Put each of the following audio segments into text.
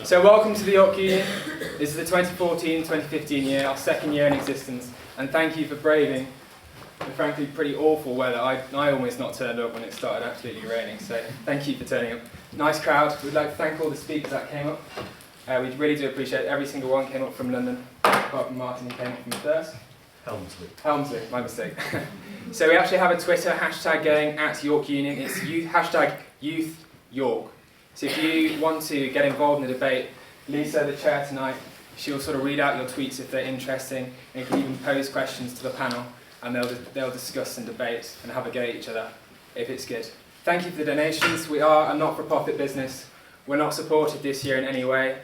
So welcome to the York Union. This is the 2014-2015 year, our second year in existence, and thank you for braving the frankly pretty awful weather. I almost not turned up when it started absolutely raining, so thank you for turning up. Nice crowd. We'd like to thank all the speakers that came up. We really do appreciate it. Every single one came up from London, apart from Martin, who came up from Thirst. Helmsley, my mistake. So we actually have a Twitter hashtag going at York Union. It's #YouthYork. So if you want to get involved in the debate, Lisa, the chair tonight, she'll sort of read out your tweets if they're interesting, and you can even pose questions to the panel, and they'll discuss and debate and have a go at each other if it's good. Thank you for the donations. We are a not-for-profit business. We're not supported this year in any way.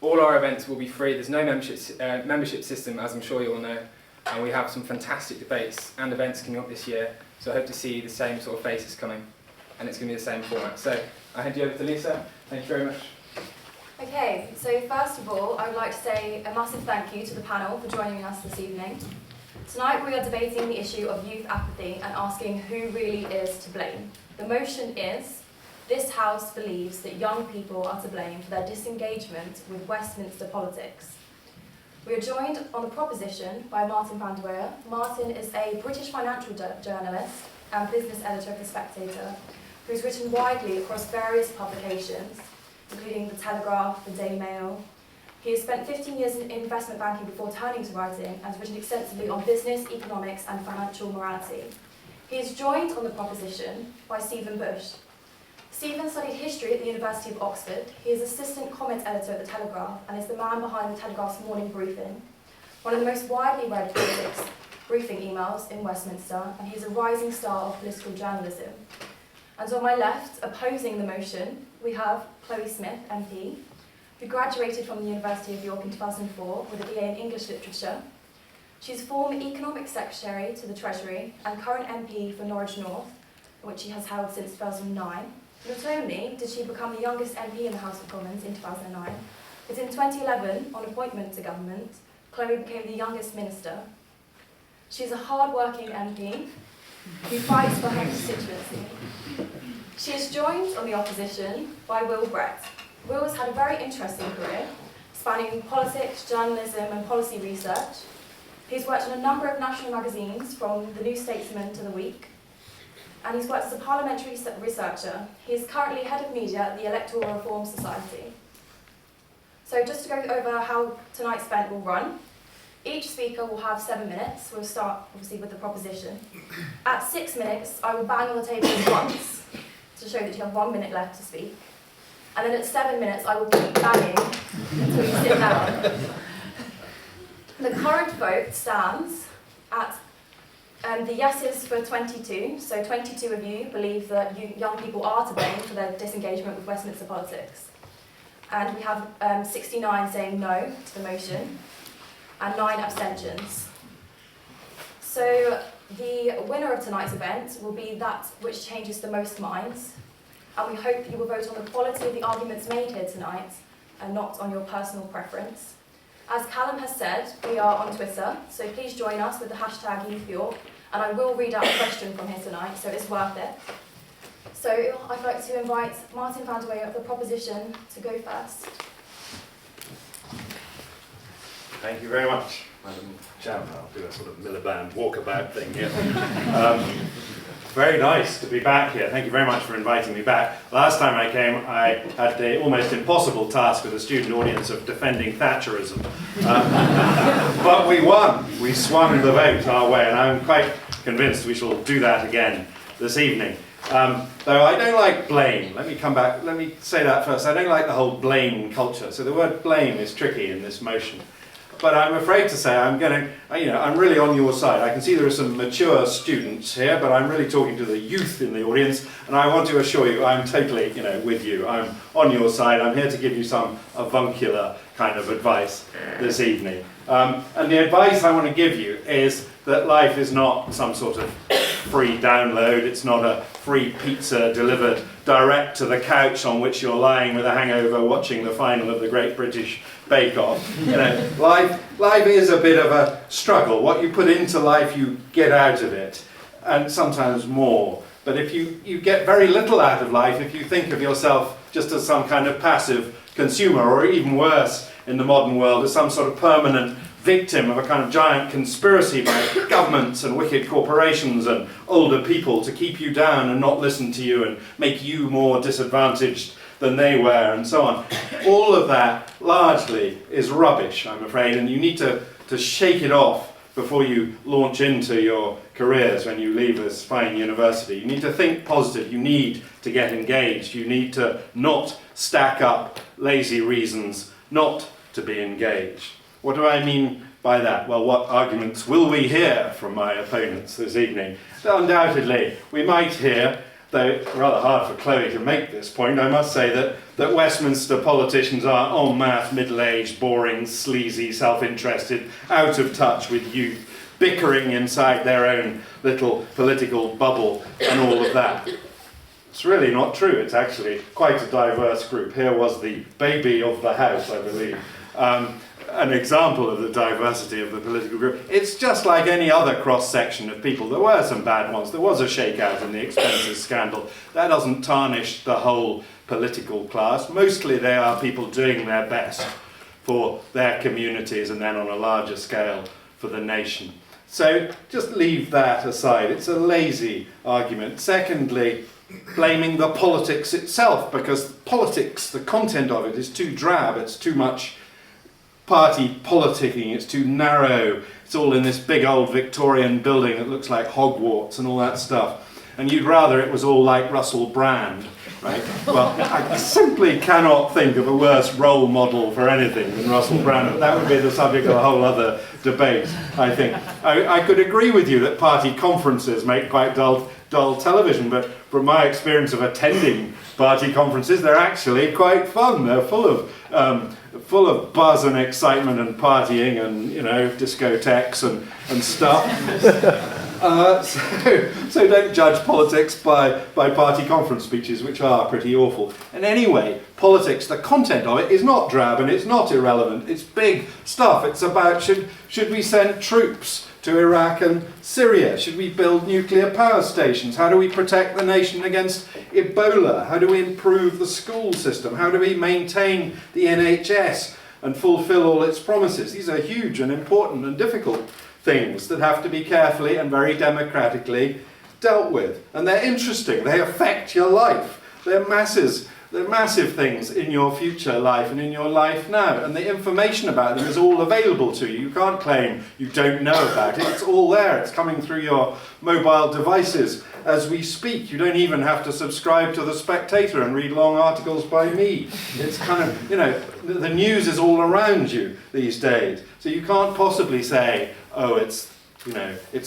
All our events will be free. There's no membership system, as I'm sure you all know, and we have some fantastic debates and events coming up this year, so I hope to see the same sort of faces coming, and it's going to be the same format. So I hand you over to Lisa. Thank you very much. Okay, so first of all, I'd like to say a massive thank you to the panel for joining us this evening. Tonight we are debating the issue of youth apathy and asking who really is to blame. The motion is, this House believes that young people are to blame for their disengagement with Westminster politics. We are joined on the proposition by Martin Vander Weyer. Martin is a British financial journalist and business editor of The Spectator, who's written widely across various publications, including The Telegraph, The Daily Mail. He has spent 15 years in investment banking before turning to writing and has written extensively on business, economics and financial morality. He is joined on the proposition by Stephen Bush. Stephen studied history at the University of Oxford. He is assistant comment editor at The Telegraph and is the man behind The Telegraph's morning briefing, one of the most widely read politics briefing emails in Westminster, and he is a rising star of political journalism. And on my left, opposing the motion, we have Chloe Smith, MP, who graduated from the University of York in 2004 with a BA in English Literature. She's former Economic Secretary to the Treasury and current MP for Norwich North, which she has held since 2009. Not only did she become the youngest MP in the House of Commons in 2009, but in 2011, on appointment to government, Chloe became the youngest minister. She's a hard-working MP who fights for her constituency. She is joined on the opposition by Will Brett. Will has had a very interesting career, spanning politics, journalism and policy research. He's worked on a number of national magazines, from The New Statesman to The Week, and he's worked as a parliamentary researcher. He is currently head of media at the Electoral Reform Society. So just to go over how tonight's event will run, each speaker will have 7 minutes. We'll start, obviously, with the proposition. At 6 minutes, I will bang on the table once to show that you have 1 minute left to speak. And then at 7 minutes, I will keep banging until you sit down. The current vote stands at the yeses for 22. So 22 of you believe that young people are to blame for their disengagement with Westminster politics. And we have 69 saying no to the motion, and 9 abstentions. So the winner of tonight's event will be that which changes the most minds, and we hope you will vote on the quality of the arguments made here tonight, and not on your personal preference. As Callum has said, we are on Twitter, so please join us with the hashtag YouthYork, and I will read out a question from here tonight, so it's worth it. So I'd like to invite Martin Vander Weyer of the proposition to go first. Thank you very much, Madam Chairman. I'll do a sort of Miliband walkabout thing here. Very nice to be back here. Thank you very much for inviting me back. Last time I came, I had the almost impossible task with a student audience of defending Thatcherism. But we won. We swung the vote our way, and I'm quite convinced we shall do that again this evening. Though I don't like blame. Let me say that first. I don't like the whole blame culture. So the word blame is tricky in this motion. But I'm afraid to say I'm really on your side. I can see there are some mature students here, but I'm really talking to the youth in the audience, and I want to assure you I'm totally, with you. I'm on your side. I'm here to give you some avuncular kind of advice this evening. And the advice I want to give you is that life is not some sort of free download. It's not a free pizza delivered direct to the couch on which you're lying with a hangover watching the final of the Great British Bake Off. Life is a bit of a struggle. What you put into life, you get out of it, and sometimes more. But if you get very little out of life, if you think of yourself just as some kind of passive consumer, or even worse in the modern world, as some sort of permanent victim of a kind of giant conspiracy by governments and wicked corporations and older people to keep you down and not listen to you and make you more disadvantaged than they were, and so on. All of that largely is rubbish, I'm afraid, and you need to shake it off before you launch into your careers when you leave this fine university. You need to think positive, you need to get engaged, you need to not stack up lazy reasons not to be engaged. What do I mean by that? Well, what arguments will we hear from my opponents this evening? Undoubtedly, we might hear, though it's rather hard for Chloe to make this point, I must say that Westminster politicians are en masse, middle-aged, boring, sleazy, self-interested, out of touch with youth, bickering inside their own little political bubble and all of that. It's really not true. It's actually quite a diverse group. Here was the baby of the house, I believe. An example of the diversity of the political group. It's just like any other cross-section of people. There were some bad ones. There was a shakeout in the expenses scandal. That doesn't tarnish the whole political class. Mostly they are people doing their best for their communities and then on a larger scale for the nation. So just leave that aside. It's a lazy argument. Secondly, blaming the politics itself, because politics, the content of it, is too drab. It's too much party politicking, it's too narrow, it's all in this big old Victorian building that looks like Hogwarts and all that stuff. And you'd rather it was all like Russell Brand, right? Well, I simply cannot think of a worse role model for anything than Russell Brand. That would be the subject of a whole other debate, I think. I could agree with you that party conferences make quite dull television, but from my experience of attending party conferences, they're actually quite fun. They're full of buzz and excitement and partying and, you know, discotheques and stuff. So don't judge politics by party conference speeches, which are pretty awful. And anyway, politics, the content of it is not drab and it's not irrelevant. It's big stuff. It's about should we send troops to Iraq and Syria? Should we build nuclear power stations? How do we protect the nation against Ebola? How do we improve the school system? How do we maintain the NHS and fulfill all its promises? These are huge and important and difficult things that have to be carefully and very democratically dealt with. And they're interesting. They affect your life. They're massive things in your future life and in your life now. And the information about them is all available to you. You can't claim you don't know about it. It's all there. It's coming through your mobile devices as we speak. You don't even have to subscribe to The Spectator and read long articles by me. It's kind of, you know, the news is all around you these days. So you can't possibly say, oh, it's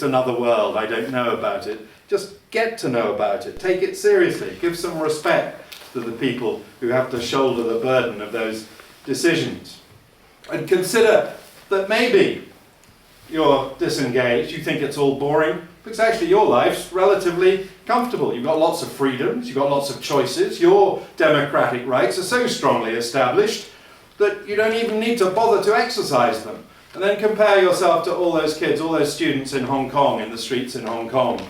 another world, I don't know about it. Just get to know about it. Take it seriously. Give some respect to the people who have to shoulder the burden of those decisions. And consider that maybe you're disengaged, you think it's all boring, because actually your life's relatively comfortable. You've got lots of freedoms, you've got lots of choices, your democratic rights are so strongly established that you don't even need to bother to exercise them. And then compare yourself to all those kids, all those students in Hong Kong, in the streets in Hong Kong,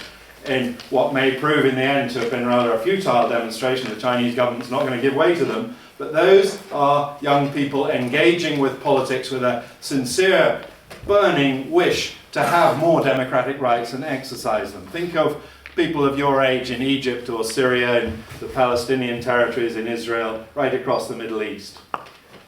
in what may prove in the end to have been rather a futile demonstration. The Chinese government's not going to give way to them. But those are young people engaging with politics with a sincere, burning wish to have more democratic rights and exercise them. Think of people of your age in Egypt or Syria, in the Palestinian territories, in Israel, right across the Middle East.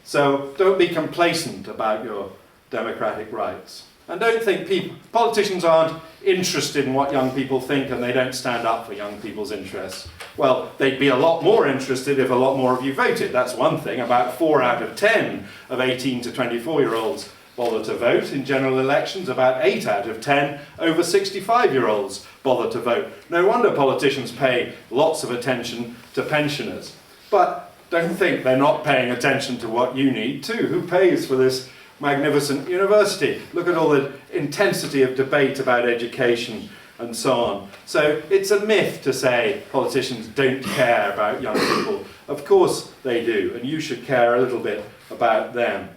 So don't be complacent about your democratic rights. And don't think politicians aren't interested in what young people think and they don't stand up for young people's interests. Well, they'd be a lot more interested if a lot more of you voted. That's one thing. About 4 out of 10 of 18 to 24-year-olds bother to vote in general elections. About 8 out of 10 over 65-year-olds bother to vote. No wonder politicians pay lots of attention to pensioners. But don't think they're not paying attention to what you need too. Who pays for this magnificent university? Look at all the intensity of debate about education and so on. So it's a myth to say politicians don't care about young people. Of course they do, and you should care a little bit about them.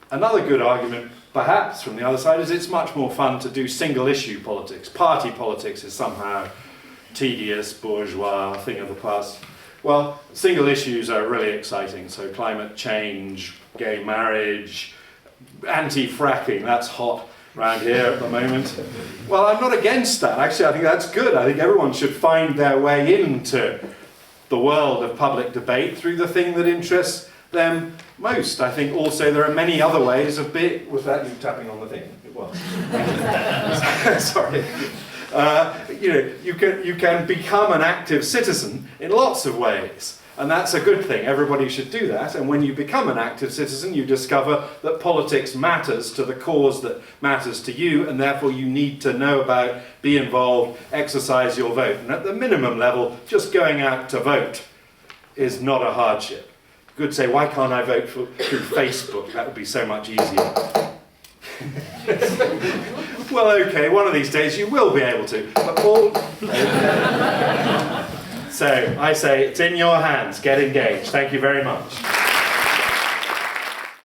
Another good argument, perhaps, from the other side is it's much more fun to do single-issue politics. Party politics is somehow tedious, bourgeois, thing of the past. Well, single issues are really exciting. So climate change, gay marriage, anti-fracking, that's hot around here at the moment. Well, I'm not against that. Actually, I think that's good. I think everyone should find their way into the world of public debate through the thing that interests them most. I think also there are many other ways of being... Was that you tapping on the thing? It was. Sorry. You can become an active citizen in lots of ways. And that's a good thing. Everybody should do that. And when you become an active citizen, you discover that politics matters to the cause that matters to you, and therefore you need to know about, be involved, exercise your vote. And at the minimum level, just going out to vote is not a hardship. You could say, why can't I vote through Facebook? That would be so much easier. Well, okay, one of these days you will be able to. But all... So I say, it's in your hands. Get engaged. Thank you very much.